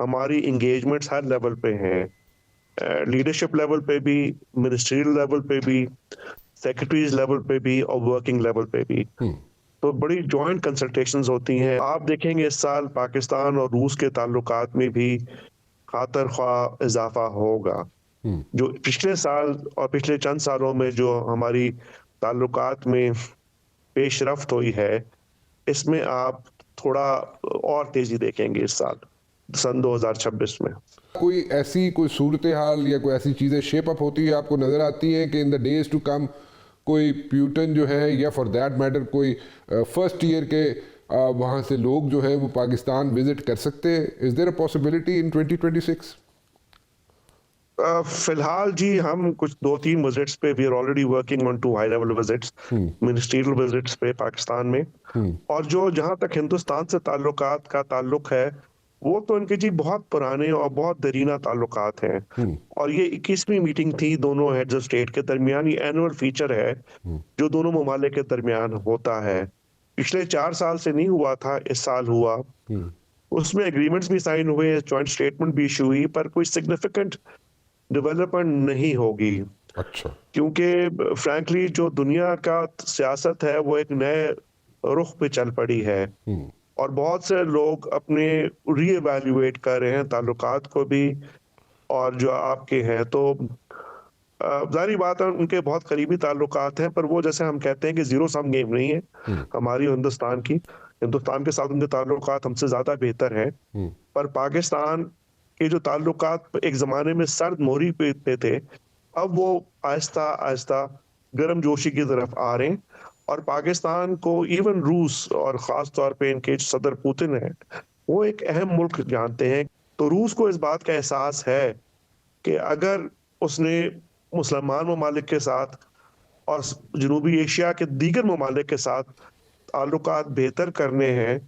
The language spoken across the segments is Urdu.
ہماری انگیجمنٹس ہر لیول پہ ہیں، لیڈرشپ لیول پہ بھی، منسٹریل لیول پہ بھی، سیکرٹریز لیول پہ بھی، اور ورکنگ لیول پہ بھی. تو بڑی جوائنٹ کنسلٹیشنز ہوتی ہیں. آپ دیکھیں گے اس سال پاکستان اور روس کے تعلقات میں بھی خاطر خواہ اضافہ ہوگا. جو پچھلے سال اور پچھلے چند سالوں میں جو ہماری تعلقات میں پیش رفت ہوئی ہے، اس میں آپ تھوڑا اور تیزی دیکھیں گے اس سال سن 2026 میں. کوئی ایسی کوئی صورتحال یا کوئی ایسی چیزیں شیپ اپ ہوتی ہے آپ کو نظر آتی ہیں کہ ان دا ڈیز ٹو کم کوئی پیوٹن جو ہے، یا فار دیٹ میٹر کوئی فرسٹ ایئر کے وہاں سے لوگ جو ہے وہ پاکستان وزٹ کر سکتے ہیں؟ Is there a possibility in 2026؟ فی الحال جی ہم کچھ 2-3 وزٹس پہ we are already working on 2 high level visits, ministerial visits پہ پاکستان میں. اور جہاں تک ہندوستان سے تعلقات کا تعلق ہے، وہ تو ان کے جی بہت پرانے اور بہت دیرینہ تعلقات ہیں. اور یہ 21ویں میٹنگ تھی دونوں ہیڈز آف اسٹیٹ کے درمیان. یہ اینول فیچر ہے جو دونوں ممالک کے درمیان ہوتا ہے. پچھلے 4 سال سے نہیں ہوا تھا، اس سال ہوا. اس میں ایگریمنٹس بھی سائن ہوئے، جوائنٹ اسٹیٹمنٹ بھی ایشو ہوئی، پر کوئی سگنیفیکنٹ ڈیولپمنٹ نہیں ہوگی. اچھا. کیونکہ فرینکلی جو دنیا کا سیاست ہے وہ ایک نئے رخ پہ چل پڑی ہے، اور بہت سے لوگ اپنے ری ایویلیویٹ کر رہے ہیں تعلقات کو بھی، اور جو آپ کے ہیں تو ظاہری بات ہے ان کے بہت قریبی تعلقات ہیں، پر وہ جیسے ہم کہتے ہیں کہ زیرو سم گیم نہیں ہے ہماری ہندوستان کے ساتھ ان کے تعلقات ہم سے زیادہ بہتر ہیں. پر پاکستان کے جو تعلقات ایک زمانے میں سرد موہری پہ تھے، اب وہ آہستہ آہستہ گرم جوشی کی طرف آ رہے ہیں. اور پاکستان کو ایون روس اور خاص طور پہ ان کے صدر پوتن ہیں، وہ ایک اہم ملک جانتے ہیں. تو روس کو اس بات کا احساس ہے کہ اگر اس نے مسلمان ممالک کے ساتھ اور جنوبی ایشیا کے دیگر ممالک کے ساتھ تعلقات بہتر کرنے ہیں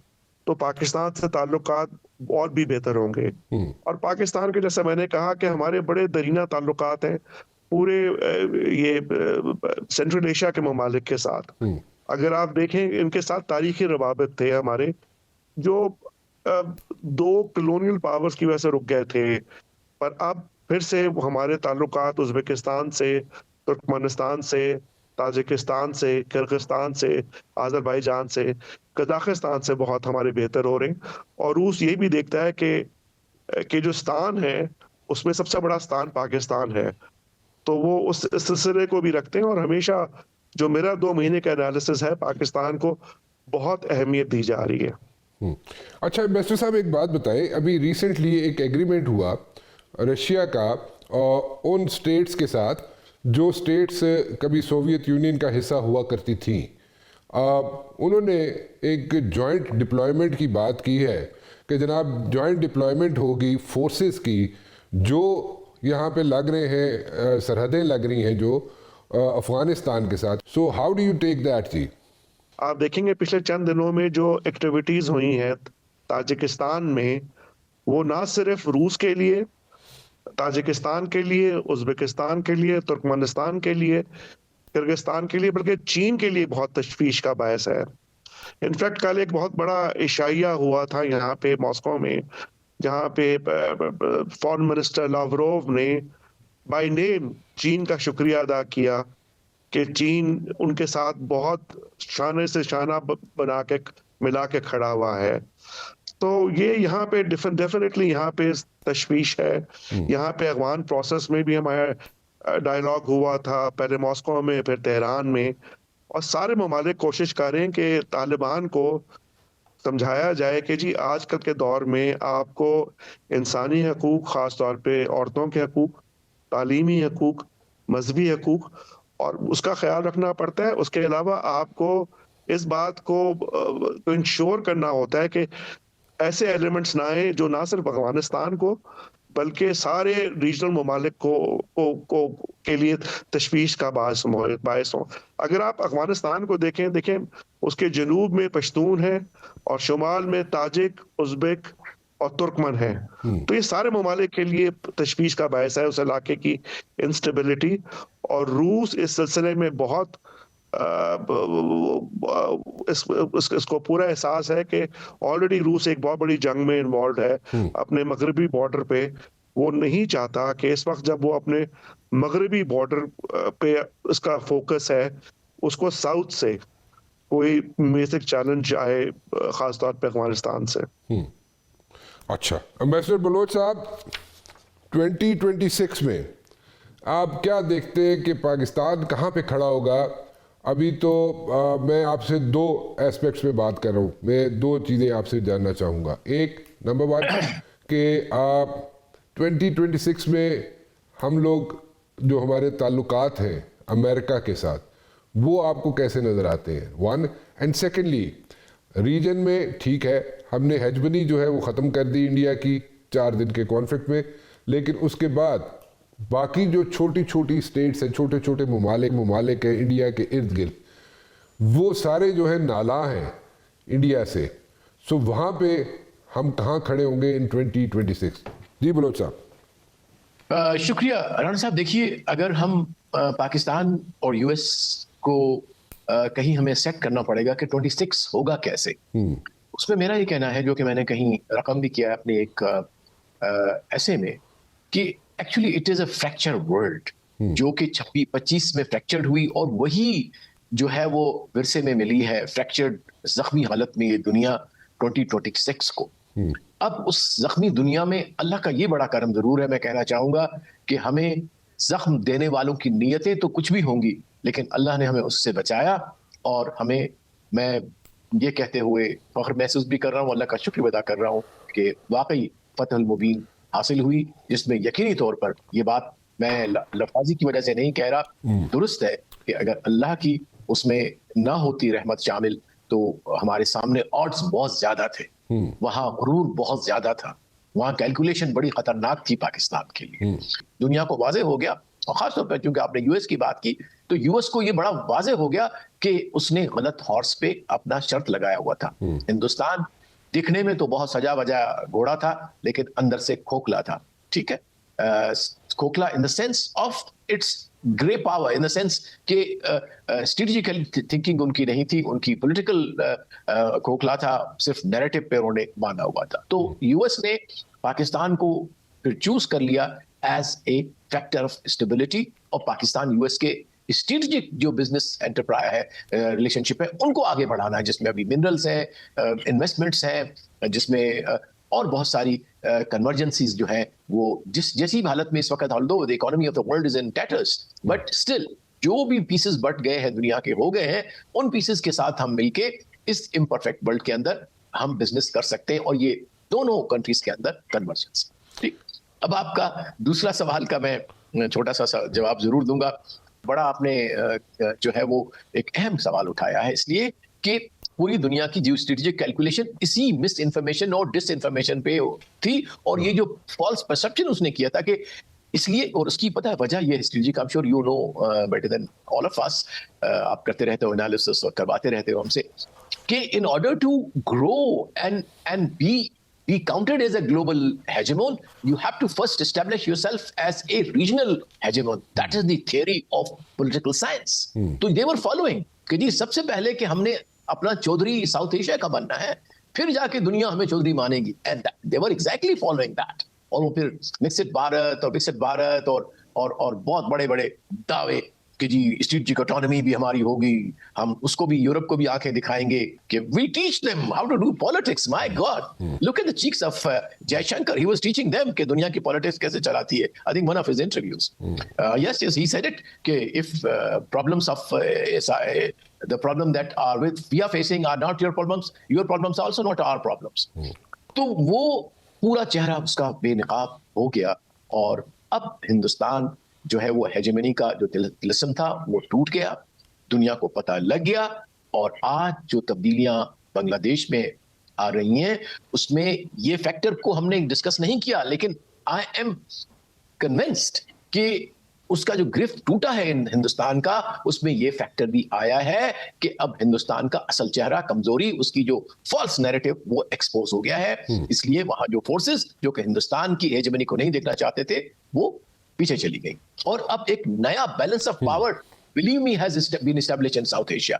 تو پاکستان سے تعلقات اور بھی بہتر ہوں گے. اور پاکستان کے جیسے میں نے کہا کہ ہمارے بڑے دیرینہ تعلقات ہیں پورے یہ سینٹرل ایشیا کے ممالک کے ساتھ. اگر آپ دیکھیں ان کے ساتھ تاریخی روابط تھے ہمارے، جو 2 کلونیل پاورز کی وجہ سے رک گئے تھے، پر اب پھر سے ہمارے تعلقات ازبکستان سے، ترکمانستان سے، تاجکستان سے، کرغزستان سے، آذربائیجان سے، قزاقستان سے بہت ہمارے بہتر ہو رہے ہیں. اور روس یہ بھی دیکھتا ہے کہ جو ستان ہے اس میں سب سے بڑا ستان پاکستان ہے، تو وہ اس سلسلے کو بھی رکھتے ہیں. اور ہمیشہ جو میرا 2 مہینے کا انالیسس ہے، پاکستان کو بہت اہمیت دی جا رہی ہے. اچھا ایمبیسڈر صاحب ایک بات بتائیں، ابھی ریسنٹلی ایک ایگریمنٹ ہوا رشیا کا ان سٹیٹس کے ساتھ جو سٹیٹس کبھی سوویت یونین کا حصہ ہوا کرتی تھیں. انہوں نے ایک جوائنٹ ڈپلائمنٹ کی بات کی ہے کہ جناب جوائنٹ ڈپلائمنٹ ہوگی فورسز کی جو یہاں پہ لگ رہے ہیں، سرحدیں لگ رہی ہیں جو افغانستان کے ساتھ. So how do you take that جی؟ آپ دیکھیں گے پچھلے چند دنوں میں جو ایکٹیویٹیز ہوئی ہیں تاجکستان میں، وہ نہ صرف روس کے لیے، تاجکستان کے لیے، ازبکستان کے لیے، ترکمانستان کے لیے، کرغزستان کے لیے، بلکہ چین کے لیے بہت تشویش کا باعث ہے. انفیکٹ کل ایک بہت بڑا عشائیہ ہوا تھا یہاں پہ ماسکو میں، جہاں پہ فارن منسٹر لاوروف نے بائی نیم چین کا شکریہ ادا کیا کہ چین ان کے ساتھ بہت شانے سے شانہ بنا کے ملا کے کھڑا ہوا ہے. تو یہ یہاں پہ ڈیفینیٹلی یہاں پہ تشویش ہے. یہاں پہ افغان پروسیس میں بھی ہمارا ڈائیلاگ ہوا تھا، پہلے ماسکو میں پھر تہران میں، اور سارے ممالک کوشش کر رہے ہیں کہ طالبان کو سمجھایا جائے کہ جی آج کل کے دور میں آپ کو انسانی حقوق، خاص طور پہ عورتوں کے حقوق، تعلیمی حقوق، مذہبی حقوق، اور اس کا خیال رکھنا پڑتا ہے. اس کے علاوہ آپ کو اس بات کو انشور کرنا ہوتا ہے کہ ایسے ایلیمنٹس نہ آئیں جو نہ صرف افغانستان کو بلکہ سارے ریجنل ممالک کو کے لیے تشویش کا باعث ہوں. اگر آپ افغانستان کو دیکھیں اس کے جنوب میں پشتون ہے اور شمال میں تاجک، ازبک اور ترکمن ہے. تو یہ سارے ممالک کے لیے تشویش کا باعث ہے اس علاقے کی انسٹیبلٹی. اور روس اس سلسلے میں بہت اس کو پورا احساس ہے کہ آلریڈی روس ایک بہت بڑی جنگ میں انوالوڈ ہے اپنے مغربی بارڈر پہ. وہ نہیں چاہتا کہ اس وقت جب وہ اپنے مغربی بارڈر پہ اس کا فوکس ہے, اس کو ساؤتھ سے کوئی بیسک چیلنج آئے, خاص طور پہ افغانستان سے. اچھا امبیسڈر بلوچ صاحب, 2026 میں آپ کیا دیکھتے ہیں کہ پاکستان کہاں پہ کھڑا ہوگا؟ ابھی تو میں آپ سے دو ایسپیکٹس میں بات کر رہا ہوں, میں دو چیزیں آپ سے جاننا چاہوں گا. ایک نمبر 1 کہ 2026 میں ہم لوگ جو ہمارے تعلقات ہیں امریکہ کے ساتھ وہ آپ کو کیسے نظر آتے ہیں؟ 1 اینڈ سیکنڈلی ریجن میں ٹھیک ہے ہم نے ہیجمنی جو ہے وہ ختم کر دی انڈیا کی 4 دن کے کانفلکٹ میں, لیکن اس کے بعد باقی جو چھوٹی چھوٹی سٹیٹس ہیں, چھوٹے چھوٹے ممالک ہیں انڈیا کے ارد گرد, وہ سارے جو ہے نالا ہیں انڈیا سے. سو وہاں پہ ہم کہاں کھڑے ہوں گے ان 2026؟ جی بلوچ صاحب. شکریہ رانا صاحب. دیکھیے اگر ہم پاکستان اور یو ایس کو کہیں ہمیں سیٹ کرنا پڑے گا کہ 26 ہوگا کیسے, اس میں میرا یہ کہنا ہے جو کہ میں نے کہیں رقم بھی کیا ہے اپنے ایک ایسے میں, کہ actually it is a fracture world جو کہ 26 میں فریکچرڈ ہوئی, اور وہی جو ہے وہ ورثے میں ملی ہے فریکچرڈ زخمی حالت میں یہ دنیا 2026 کو. اب اس زخمی دنیا میں اللہ کا یہ بڑا کرم ضرور ہے, میں کہنا چاہوں گا کہ ہمیں زخم دینے والوں کی نیتیں تو کچھ بھی ہوں گی, لیکن اللہ نے ہمیں اس سے بچایا, اور ہمیں, میں یہ کہتے ہوئے فخر محسوس بھی کر رہا ہوں, اللہ کا شکر ادا کر رہا ہوں کہ واقعی فتح المبین حاصل ہوئی, جس میں یقینی طور پر یہ بات میں لفاظی کی وجہ سے نہیں کہہ رہا, درست ہے کہ اگر اللہ کی اس میں نہ ہوتی رحمت شامل تو ہمارے سامنے آڈز بہت زیادہ تھے, وہاں غرور بہت زیادہ تھا, وہاں کیلکولیشن بڑی خطرناک تھی پاکستان کے لیے. دنیا کو واضح ہو گیا, اور خاص طور پہ چونکہ آپ نے یو ایس کی بات کی تو یو ایس کو یہ بڑا واضح ہو گیا کہ اس نے غلط ہارس پہ اپنا شرط لگایا ہوا تھا. ہندوستان دکھنے میں تو بہت سجا وجا گھوڑا تھا, لیکن اندر سے کھوکھلا تھا. ٹھیک ہے, کھوکھلا in the sense of its great power, in the sense کہ اسٹریٹجیکل تھنکنگ ان کی نہیں تھی, ان کی پولیٹیکل کھوکھلا تھا, صرف نیریٹو پہ انہوں نے باندھا ہوا تھا. تو یو ایس نے پاکستان کو پھر چوز کر لیا as a factor of stability, اور پاکستان یو ایس کے اسٹریٹجک جو بزنس انٹرپرائز ہے, ریلیشن شپ ہے, ان کو آگے بڑھانا ہے, جس میں ابھی منرلس ہیں, انویسٹمنٹس ہیں, جس میں اور بہت ساری کنورجنسیز جو ہیں وہ جیسی حالت میں اس وقت, although the economy of the world is in tatters, but still جو بھی پیسز بٹ گئے ہیں دنیا کے ہو گئے ہیں, ان پیسز کے ساتھ ہم مل کے اس امپرفیکٹ ورلڈ کے اندر ہم بزنس کر سکتے ہیں, اور یہ دونوں کنٹریز کے اندر کنورجنس. ٹھیک, اب آپ کا دوسرا سوال کا میں چھوٹا سا جواب ضرور دوں گا. بڑا آپ نے جو ہے وہ ایک اہم سوال اٹھایا ہے, اس لیے کہ پوری دنیا کی جیو اسٹریٹجک کیلکولیشن اسی مس انفارمیشن اور ڈس انفارمیشن پہ تھی, اور یہ جو فالس پرسپشن اس نے کیا تھا کہ اس لیے, اور اس کی پتہ ہے وجہ یہ strategic, I'm sure you know better than all of us, آپ کرتے رہتے ہو انالیسس اور کرواتے رہتے ہو ہم سے, کہ in order to grow and be counted as a global hegemon, you have to first establish yourself as a regional hegemon. That is the theory of political science. تو they were following کہ جی سب سے پہلے کہ ہم نے اپنا چودھری ساؤتھ ایشیا کا بننا ہے, پھر جا کے دنیا ہمیں چودھری مانے گی. And they were exactly following that. اور وہ پھر مکسڈ بھارت اور وکسٹ بھارت اور بہت بڑے بڑے دعوے کہ جی اسٹریٹجک اٹانومی بھی ہماری ہوگی, ہم اس کو بھی یورپ کو بھی آنکھیں دکھائیں گے کہ we teach them how to do politics. My God, look at the cheeks of Jai Shankar. He was teaching them کہ دنیا کی politics کیسے چلاتی ہے. I think one of his interviews. Yes, he said it کہ if problems of the problem that we are facing are not your problems are also not our problems. تو وہ پورا چہرہ اس کا بے نقاب ہو گیا, اور اب ہندوستان جو ہے وہ ہیجمنی کا جو طلسم تھا وہ ٹوٹ گیا, دنیا کو پتہ لگ گیا, اور آج جو تبدیلیاں بنگلہ دیش میں آ رہی ہیں اس میں یہ فیکٹر کو ہم نے ڈسکس نہیں کیا, لیکن آئی ایم کنونسڈ کہ اس کا جو گرفت ٹوٹا ہے ہندوستان کا, اس میں یہ فیکٹر بھی آیا ہے کہ اب ہندوستان کا اصل چہرہ, کمزوری, اس کی جو فالس نیریٹو وہ ایکسپوز ہو گیا ہے. اس لیے وہاں جو فورسز جو کہ ہندوستان کی ہیجمنی کو نہیں دیکھنا چاہتے تھے وہ پیچھے چلی گئی, اور اب ایک نیا balance of power believe me, has been established in South Asia.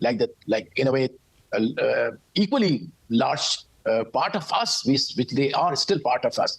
like in a way equally large part of us, which they are still part of us.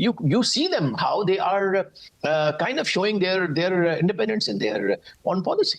you see them how they are kind of showing their independence in their foreign policy.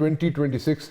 2026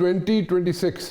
2026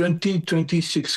2026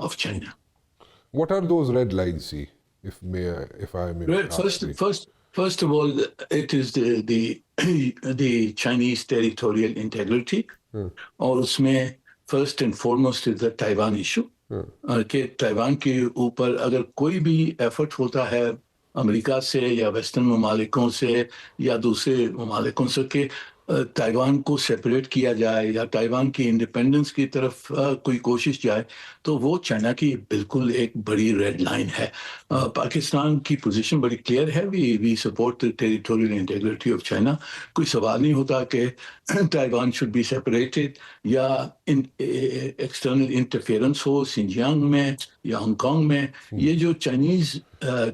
of China. What are those red lines, see, if I may ask? First of all, it is the Chinese territorial integrity, اور اس میں first and foremost is the Taiwan issue, کہ تائیوان کے اوپر اگر کوئی بھی ایفرٹ ہوتا ہے امریکہ سے یا ویسٹرن ممالکوں سے یا دوسرے ممالکوں سے کہ تائیوان کو سیپریٹ کیا جائے یا تائیوان کی انڈیپینڈنس کی طرف کوئی کوشش جائے، تو وہ چائنا کی بالکل ایک بڑی ریڈ لائن ہے۔ پاکستان کی پوزیشن بڑی کلیئر ہے، we support territorial integrity of China. کوئی سوال نہیں ہوتا کہ تائیوان شوڈ بی سیپریٹڈ یا ایکسٹرنل انٹرفیئرنس ہو سنجیانگ میں یا ہانگ کانگ میں۔ یہ جو چائنیز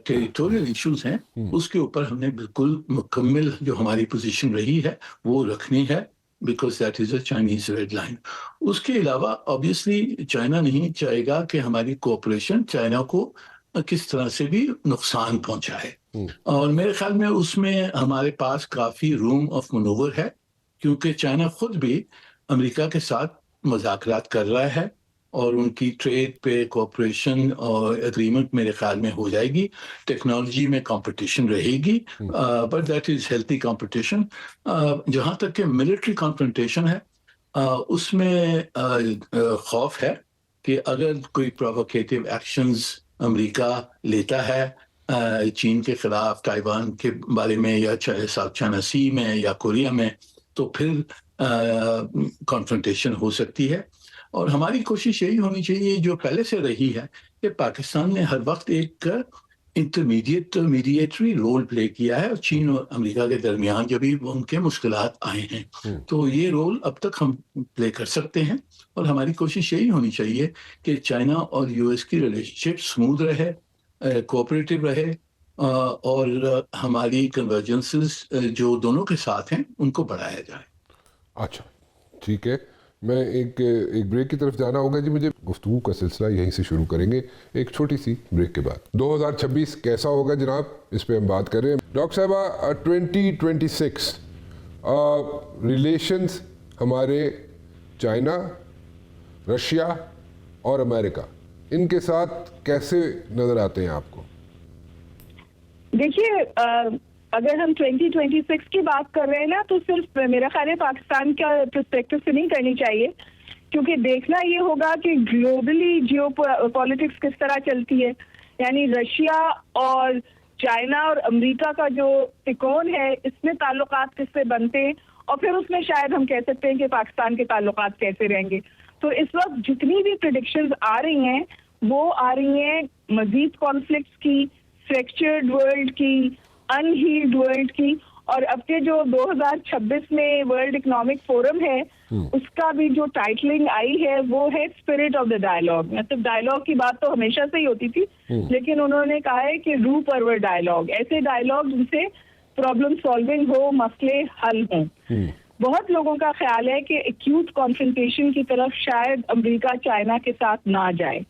ٹیریٹوریل ایشوز ہیں اس کے اوپر ہم نے بالکل مکمل جو ہماری پوزیشن رہی ہے وہ رکھنی ہے، because that is a Chinese red line. اس کے علاوہ آبویسلی چائنا نہیں چاہے گا کہ ہماری کوآپریشن چائنا کو کس طرح سے بھی نقصان پہنچائے، اور میرے خیال میں اس میں ہمارے پاس کافی روم آف منوور ہے، کیونکہ چائنا خود بھی امریکہ کے ساتھ مذاکرات کر رہا ہے اور ان کی ٹریڈ پہ کوآپریشن اور اگریمنٹ میرے خیال میں ہو جائے گی۔ ٹیکنالوجی میں کمپٹیشن رہے گی، but that is healthy competition. جہاں تک کہ ملٹری کانفرنٹیشن ہے، اس میں خوف ہے کہ اگر کوئی پرووکیٹو ایکشنز امریکہ لیتا ہے چین کے خلاف تائیوان کے بارے میں یا ساؤتھ چائنا سی میں یا کوریا میں، تو پھر کانفرنٹیشن ہو سکتی ہے۔ اور ہماری کوشش یہی ہونی چاہیے جو پہلے سے رہی ہے کہ پاکستان نے ہر وقت ایک میڈیٹری رول پلے کیا ہے، اور چین اور امریکہ کے درمیان جب بھی ان کے مشکلات آئے ہیں تو یہ رول اب تک ہم پلے کر سکتے ہیں، اور ہماری کوشش یہی ہونی چاہیے کہ چائنا اور یو ایس کی ریلیشن شپ اسموتھ رہے، کوآپریٹو رہے، اور ہماری کنورجنسز جو دونوں کے ساتھ ہیں ان کو بڑھایا جائے۔ اچھا ٹھیک ہے، میں ایک بریک کی طرف جانا ہوگا جی مجھے۔ گفتگو کا سلسلہ یہیں سے شروع کریں گے ایک چھوٹی سی بریک کے بعد۔ 2026 کیسا ہوگا جناب، اس پہ ہم بات کر رہے ہیں۔ ڈاکٹر صاحبہ 2026 ریلیشنز ہمارے چائنا، رشیا اور امریکہ، ان کے ساتھ کیسے نظر آتے ہیں آپ کو؟ دیکھیے، اگر ہم 2026 کی بات کر رہے ہیں نا، تو صرف میرا خیال ہے پاکستان کا پرسپیکٹو سے نہیں کرنی چاہیے، کیونکہ دیکھنا یہ ہوگا کہ گلوبلی جیو پالیٹکس کس طرح چلتی ہے، یعنی رشیا اور چائنا اور امریکہ کا جو تکون ہے اس میں تعلقات کس سے بنتے ہیں، اور پھر اس میں شاید ہم کہہ سکتے ہیں کہ پاکستان کے تعلقات کیسے رہیں گے۔ تو اس وقت جتنی بھی پریڈکشنز آ رہی ہیں وہ آ رہی ہیں مزید کانفلکٹس کی، فریکچرڈ ورلڈ کی، انہیلڈ ورلڈ کی، اور اب کے جو 2026 میں ورلڈ اکنامک فورم ہے اس کا بھی جو ٹائٹلنگ آئی ہے وہ ہے اسپرٹ آف دا ڈائلاگ۔ مطلب ڈائلاگ کی بات تو ہمیشہ سے ہی ہوتی تھی، لیکن انہوں نے کہا ہے کہ روح پرور ڈائلاگ، ایسے ڈائلاگ جن سے پرابلم سالونگ ہو، مسئلے حل ہوں۔ بہت لوگوں کا خیال ہے کہ ایکیوٹ کانفرنٹیشن کی طرف شاید امریکہ چائنا کے ساتھ نہ جائے،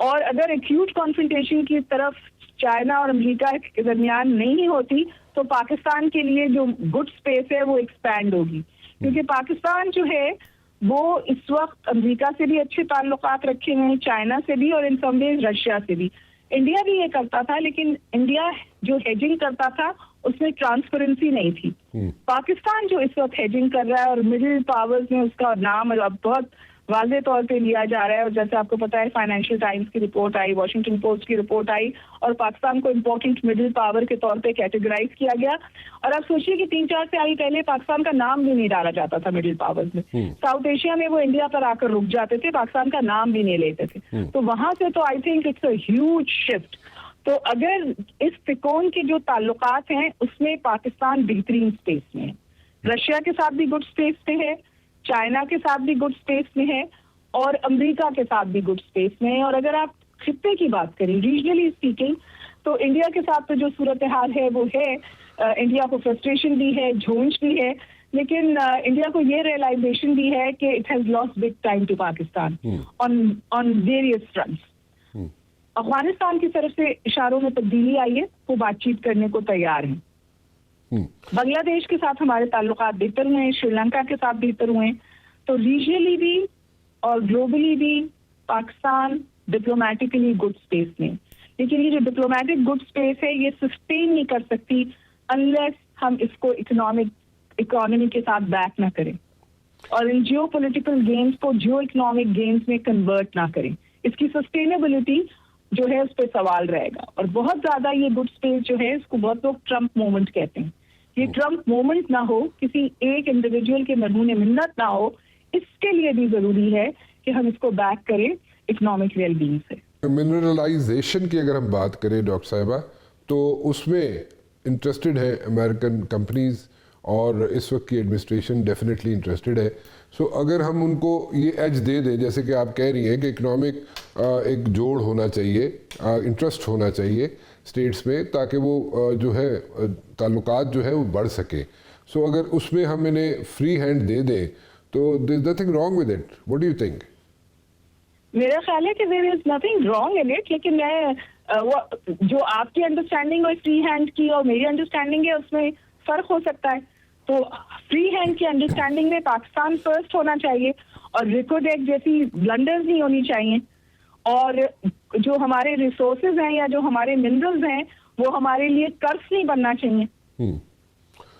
اور اگر ایکیوٹ کانفرنٹیشن کی طرف چائنا اور امریکہ کے درمیان نہیں ہوتی تو پاکستان کے لیے جو گڈ اسپیس ہے وہ ایکسپینڈ ہوگی، کیونکہ پاکستان جو ہے وہ اس وقت امریکہ سے بھی اچھے تعلقات رکھے ہوئے ہیں، چائنا سے بھی، اور ان سم ویز رشیا سے بھی۔ انڈیا بھی یہ کرتا تھا، لیکن انڈیا جو ہیجنگ کرتا تھا اس میں ٹرانسپیرنسی نہیں تھی۔ پاکستان جو اس وقت ہیجنگ کر رہا ہے اور مڈل پاورز میں اس کا نام اب بہت واضح طور پہ لیا جا رہا ہے، اور جیسے آپ کو پتا ہے فائنینشیل ٹائمز کی رپورٹ آئی، واشنگٹن پوسٹ کی رپورٹ آئی، اور پاکستان کو امپورٹنٹ مڈل پاور کے طور پہ کیٹیگرائز کیا گیا۔ اور آپ سوچیے کہ 3-4 سال پہلے پاکستان کا نام بھی نہیں ڈالا جاتا تھا مڈل پاورز میں، ساؤتھ ایشیا میں وہ انڈیا پر آ کر رک جاتے تھے، پاکستان کا نام بھی نہیں لیتے تھے۔ تو وہاں سے تو I think it's a huge shift. تو اگر اس تکون کے جو تعلقات ہیں اس میں پاکستان بہترین اسپیس میں ہے، رشیا کے ساتھ بھی گڈ اسپیس میں ہے، چائنا کے ساتھ بھی گڈ اسپیس میں ہے، اور امریکہ کے ساتھ بھی گڈ اسپیس میں ہے۔ اور اگر آپ خطے کی بات کریں ریجنلی اسپیکنگ، تو انڈیا کے ساتھ تو جو صورتحال ہے وہ ہے، انڈیا کو فرسٹریشن بھی ہے، جھونج بھی ہے، لیکن انڈیا کو یہ ریئلائزیشن بھی ہے کہ it has lost big time to Pakistan on various fronts. Afghanistan کی طرف سے اشاروں میں تبدیلی آئی ہے، وہ بات چیت کرنے کو تیار ہیں۔ بنگلہ دیش کے ساتھ ہمارے تعلقات بہتر ہوئے ہیں، شری لنکا کے ساتھ بہتر ہوئے ہیں۔ تو ریجنلی بھی اور گلوبلی بھی پاکستان ڈپلومیٹکلی گڈ اسپیس میں. لیکن یہ جو ڈپلومیٹک گڈ اسپیس ہے یہ سسٹین نہیں کر سکتی انلیس ہم اس کو اکانومی کے ساتھ بیک نہ کریں اور ان جیو پولیٹیکل گیمز کو جیو اکنامک گیمز میں کنورٹ نہ کریں. اس کی سسٹینیبلٹی جو ہے اس پہ سوال رہے گا. اور بہت زیادہ یہ گڈ اسپیس جو ہے اس کو بہت لوگ ٹرمپ مومنٹ کہتے ہیں. یہ ٹرمپ مومنٹ نہ ہو, کسی ایک انڈیویجول کے مرہون منت نہ ہو, اس کے لیے بھی ضروری ہے کہ ہم اس کو بیک کریں اکنامک ویل بینگ سے. منرلائزیشن کی اگر ہم بات کریں ڈاکٹر صاحبہ تو اس میں انٹرسٹڈ ہے امریکن کمپنیز اور اس وقت کی ایڈمنسٹریشن ڈیفینیٹلی انٹرسٹڈ ہے. سو اگر ہم ان کو یہ ایج دے دیں جیسے کہ آپ کہہ رہی ہیں کہ اکنامک ایک جوڑ ہونا چاہیے, انٹرسٹ ہونا چاہیے اسٹیٹس میں تاکہ وہ جو ہے تعلقات جو ہے وہ بڑھ سکے. سو اگر اس میں ہم انہیں فری ہینڈ دے دیں تو there is nothing wrong with it. What do you think? میرا خیال ہے کہ there is nothing wrong in it, لیکن میں جو آپ کی انڈرسٹینڈنگ اور فری ہینڈ کی اور میری انڈرسٹینڈنگ ہے اس میں فرق ہو سکتا ہے. تو فری ہینڈ کی انڈرسٹینڈنگ میں پاکستان فرسٹ ہونا چاہیے اور ریکوڈیک جیسی بلنڈرز نہیں ہونی چاہیے, اور جو ہمارے ریسورسز ہیں یا جو ہمارے منرلز ہیں وہ ہمارے لیے قرض نہیں بننا چاہیے.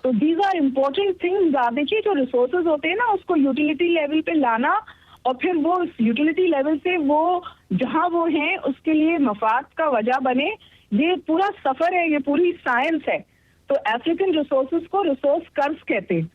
تو دیز آر امپورٹنٹ تھنگز. دیکھیے جو ریسورسز ہوتے ہیں نا اس کو یوٹیلیٹی لیول پہ لانا اور پھر وہ یوٹیلیٹی لیول سے وہ جہاں وہ ہیں اس کے لیے مفاد کا وجہ بنے, یہ پورا سفر ہے, یہ پوری سائنس ہے. تو افریقن ریسورسز کو ریسورس قرض کہتے ہیں.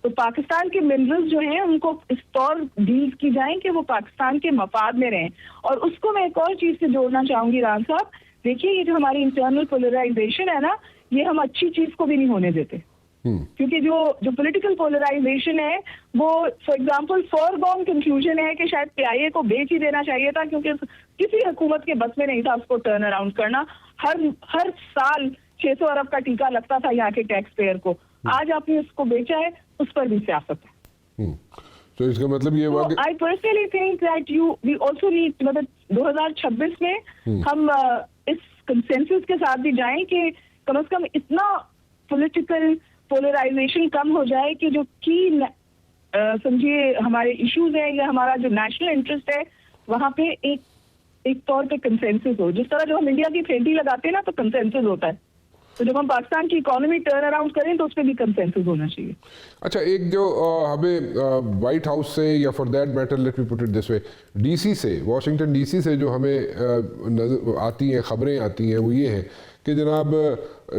تو پاکستان کے منرلز جو ہیں ان کو اس طور ڈیل کی جائیں کہ وہ پاکستان کے مفاد میں رہیں. اور اس کو میں ایک اور چیز سے جوڑنا چاہوں گی ران صاحب, دیکھیے یہ جو ہماری انٹرنل پولرائزیشن ہے نا یہ ہم اچھی چیز کو بھی نہیں ہونے دیتے, کیونکہ جو پولیٹیکل پولرائزیشن ہے وہ for example foregone confusion ہے کہ شاید PIA کو بیچ ہی دینا چاہیے تھا کیونکہ کسی حکومت کے بس میں نہیں تھا اس کو ٹرن اراؤنڈ کرنا. ہر سال 600 ارب کا ٹیکہ لگتا تھا یہاں کے ٹیکس پیئر کو. آج آپ نے اس کو بیچا ہے, اس پر بھی سیاست ہے. تو اس کا مطلب یہ ہوا کہ I personally think that we also need, مطلب 2026 میں ہم اس کنسنسس کے ساتھ بھی جائیں کہ کم از کم اتنا پولیٹیکل پولرائزیشن کم ہو جائے کہ جو کی سمجھیے ہمارے ایشوز ہیں یا ہمارا جو نیشنل انٹرسٹ ہے وہاں پہ ایک طور پہ کنسنسس ہو. جس طرح جو ہم انڈیا کی پھینٹی لگاتے ہیں نا تو کنسنسس ہوتا ہے, تو جب ہم پاکستان کی اکانومی ٹرن اراؤنڈ کریں تو اس پہ بھی کنسنسس ہونا چاہیے. اچھا, ایک جو ہمیں وائٹ ہاؤس سے یا for that matter let me put it this way DC سے, واشنگٹن DC سے جو ہمیں نظر آتی ہیں, خبریں آتی ہیں, وہ یہ ہیں کہ جناب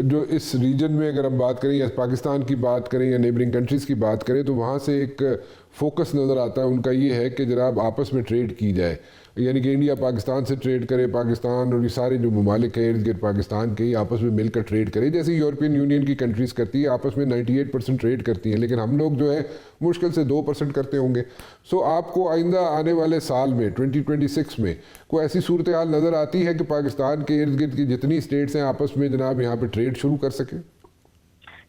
جو اس ریجن میں اگر ہم بات کریں یا پاکستان کی بات کریں یا نیبرنگ کنٹریز کی بات کریں تو وہاں سے ایک فوکس نظر آتا ہے ان کا یہ ہے کہ جناب آپس میں ٹریڈ کی جائے, یعنی کہ انڈیا پاکستان سے ٹریڈ کرے, پاکستان اور یہ سارے جو ممالک ہیں ارد گرد پاکستان کے آپس میں مل کر ٹریڈ کرے, جیسے یورپین یونین کی کنٹریز کرتی ہے, آپس میں 98% ٹریڈ کرتی ہیں, لیکن ہم لوگ جو ہے مشکل سے 2% کرتے ہوں گے. سو آپ کو آئندہ آنے والے سال میں 2026 میں کوئی ایسی صورتحال نظر آتی ہے کہ پاکستان کے ارد گرد کی جتنی اسٹیٹس ہیں آپس میں جناب یہاں پہ ٹریڈ شروع کر سکیں؟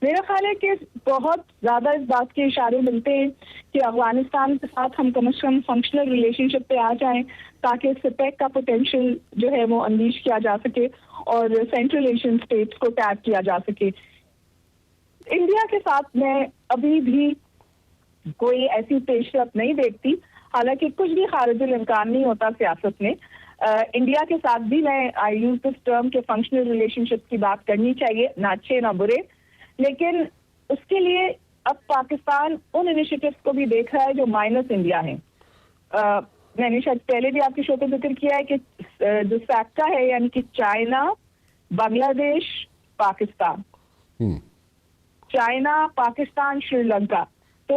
میرا خیال ہے کہ بہت زیادہ اس بات کے اشارے ملتے ہیں کہ افغانستان کے ساتھ ہم کم از کم فنکشنل ریلیشن شپ پہ آ جائیں تاکہ سپیک کا پوٹینشیل جو ہے وہ انلیش کیا جا سکے اور سینٹرل ایشین اسٹیٹس کو ٹیپ کیا جا سکے. انڈیا کے ساتھ میں ابھی بھی کوئی ایسی پیش رفت نہیں دیکھتی, حالانکہ کچھ بھی خارج الامکان نہیں ہوتا سیاست میں. انڈیا کے ساتھ بھی میں آئی یوز دس ٹرم کے فنکشنل ریلیشن شپ کی بات کرنی چاہیے, نہ اچھے نہ برے, لیکن اس کے لیے اب پاکستان ان انیشیٹوز کو بھی دیکھ رہا ہے جو مائنس انڈیا ہیں. میں نے شاید پہلے بھی آپ کے شو پہ ذکر کیا ہے کہ جو سیکٹا ہے یعنی کہ چائنا, بنگلہ دیش, پاکستان, چائنا, پاکستان, شری لنکا, تو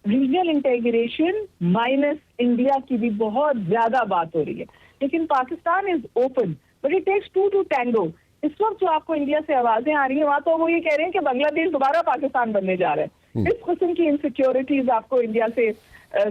ریجنل انٹیگریشن مائنس انڈیا کی بھی بہت زیادہ بات ہو رہی ہے. لیکن Pakistan is open but it takes 2 to tango. اس وقت جو آپ کو انڈیا سے آوازیں آ رہی ہیں وہاں تو وہ یہ کہہ رہے ہیں کہ بنگلہ دیش دوبارہ پاکستان بننے جا رہا ہے. اس قسم کی انسیکیورٹیز آپ کو انڈیا سے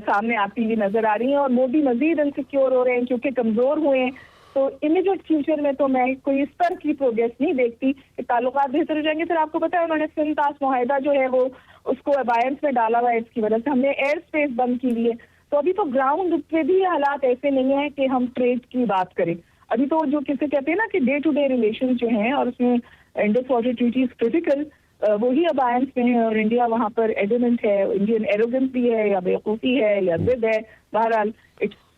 سامنے آتی ہوئی نظر آ رہی ہیں, اور مودی مزید انسیکیور ہو رہے ہیں کیونکہ کمزور ہوئے ہیں. تو امیڈیٹ فیوچر میں تو میں کوئی اس طرح کی پروگریس نہیں دیکھتی کہ تعلقات بہتر ہو جائیں گے. پھر آپ کو پتا ہے انہوں نے سنتاس معاہدہ جو ہے وہ اس کو ابائنس میں ڈالا ہوا ہے, اس کی وجہ سے ہم نے ایئر اسپیس بند کی ہوئی ہے. تو ابھی تو گراؤنڈ پہ بھی حالات ایسے نہیں ہیں کہ ہم ٹریڈ کی بات کریں. ابھی تو جو کسے کہتے ہیں نا کہ ڈے ٹو ڈے ریلیشن جو ہیں اور اس میں انڈس واٹر ٹریٹی از کرٹیکل, وہی ابائنس میں ہے اور انڈیا وہاں پر ایڈمنٹ ہے. انڈین ایروگنس بھی ہے یا بیوقوفی ہے یا ضد ہے, بہرحال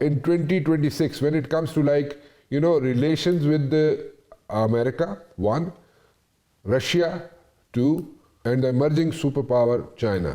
in 2026 when it comes to, like, you know, relations with America, 1, Russia, 2, and the emerging superpower China?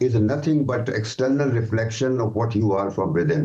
is nothing but external reflection of what you are from within.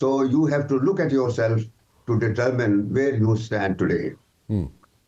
so you have to look at yourself to determine where you stand today.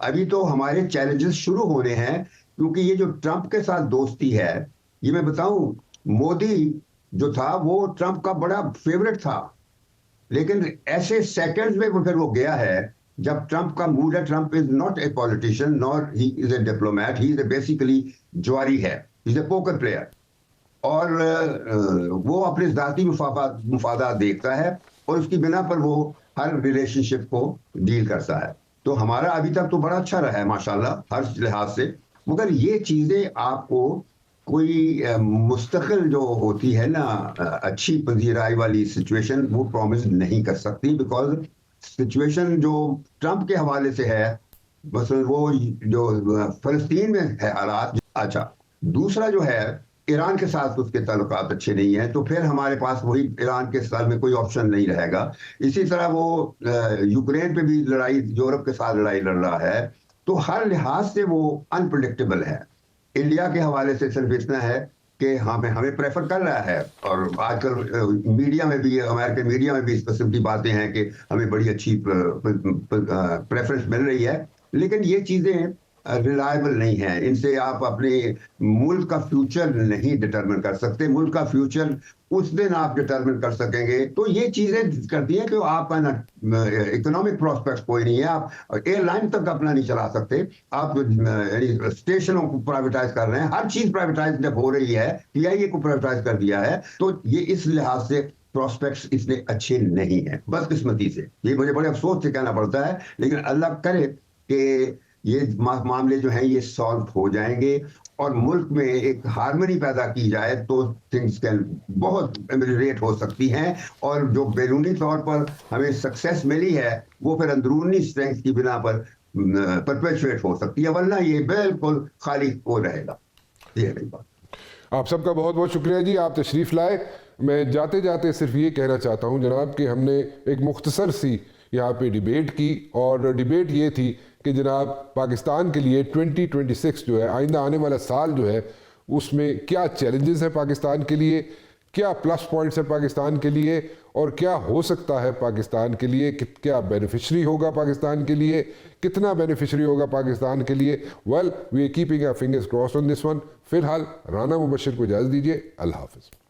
ابھی تو ہمارے چیلنجز شروع ہونے ہیں، کیونکہ یہ جو ٹرمپ کے ساتھ دوستی ہے، یہ میں بتاؤں، مودی جو تھا وہ ٹرمپ کا بڑا فیورٹ تھا، لیکن ایسے سیکنڈز میں پھر وہ گیا ہے جب ٹرمپ کا موڈ ہے. Trump is not a politician nor he is a diplomat, he is a basically جواری ہے، ہی از اے پوکر پلیئر، اور وہ اپنے ذاتی مفادات دیکھتا ہے اور اس کی بنا پر وہ ہر ریلیشن شپ کو ڈیل کرتا ہے. تو ہمارا ابھی تک تو بڑا اچھا رہا ہے ماشاءاللہ ہر لحاظ سے، مگر یہ چیزیں آپ کو کوئی مستقل جو ہوتی ہے نا اچھی پذیرائی والی سچویشن وہ پرومس نہیں کر سکتی، بیکاز سچویشن جو ٹرمپ کے حوالے سے ہے، مثلا وہ جو فلسطین میں ہے حالات. اچھا، دوسرا جو ہے ایران کے ساتھ اس کے تعلقات اچھے نہیں ہیں، تو پھر ہمارے پاس وہی ایران کے ساتھ میں کوئی آپشن نہیں رہے گا. اسی طرح وہ یوکرین پہ بھی لڑائی، یورپ کے ساتھ لڑائی لڑ رہا ہے، تو ہر لحاظ سے وہ انپریڈکٹیبل ہے. انڈیا کے حوالے سے صرف اتنا ہے کہ ہمیں پریفر کر رہا ہے، اور آج کل میڈیا میں بھی، امریکن میڈیا میں بھی اس قسم کی باتیں ہیں کہ ہمیں بڑی اچھی پریفرنس مل رہی ہے، لیکن یہ چیزیں ریلائبل نہیں ہیں. ان سے آپ اپنے ملک کا فیوچر نہیں ڈٹرمن کر سکتے. ملک کا فیوچر اس دن آپ ڈٹرمن کر سکیں گے. تو یہ چیزیں کرتی ہیں کہ آپ کا اکنامک پراسپیکٹ کوئی نہیں ہے، آپ ایئر لائن تک اپنا نہیں چلا سکتے، آپ اسٹیشنوں کو پرائیویٹائز کر رہے ہیں. ہر چیز پرائیویٹائز جب ہو رہی ہے، پی آئی اے کو پرائیویٹائز کر دیا ہے، تو یہ اس لحاظ سے پراسپیکٹس اتنے اچھے نہیں ہیں، بدقسمتی سے. یہ مجھے بڑے افسوس سے کہنا پڑتا ہے، لیکن اللہ کرے کہ یہ معاملے جو ہیں یہ سالو ہو جائیں گے اور ملک میں ایک ہارمنی پیدا کی جائے، تو تھنگز کین بہت ایملیریٹ ہو سکتی ہیں. اور جو بیرونی طور پر ہمیں سکسیس ملی ہے وہ پھر اندرونی اسٹرینتھ کی بنا پر پرپیچویٹ ہو سکتی ہے، ورنہ یہ بالکل خالی ہو رہے گا. یہ ہے میری بات. آپ سب کا بہت بہت شکریہ جی، آپ تشریف لائے. میں جاتے جاتے صرف یہ کہنا چاہتا ہوں جناب کہ ہم نے ایک مختصر سی یہاں پہ ڈیبیٹ کی، اور ڈیبیٹ یہ تھی کہ جناب پاکستان کے لیے 2026 جو ہے، آئندہ آنے والا سال جو ہے، اس میں کیا چیلنجز ہیں پاکستان کے لیے، کیا پلس پوائنٹس ہیں پاکستان کے لیے، اور کیا ہو سکتا ہے پاکستان کے لیے، کیا بینیفیشری ہوگا پاکستان کے لیے، کتنا بینیفیشری ہوگا پاکستان کے لیے. Well we are keeping our fingers crossed on this one. فی الحال رانا مبشر کو اجازت دیجیے. اللہ حافظ.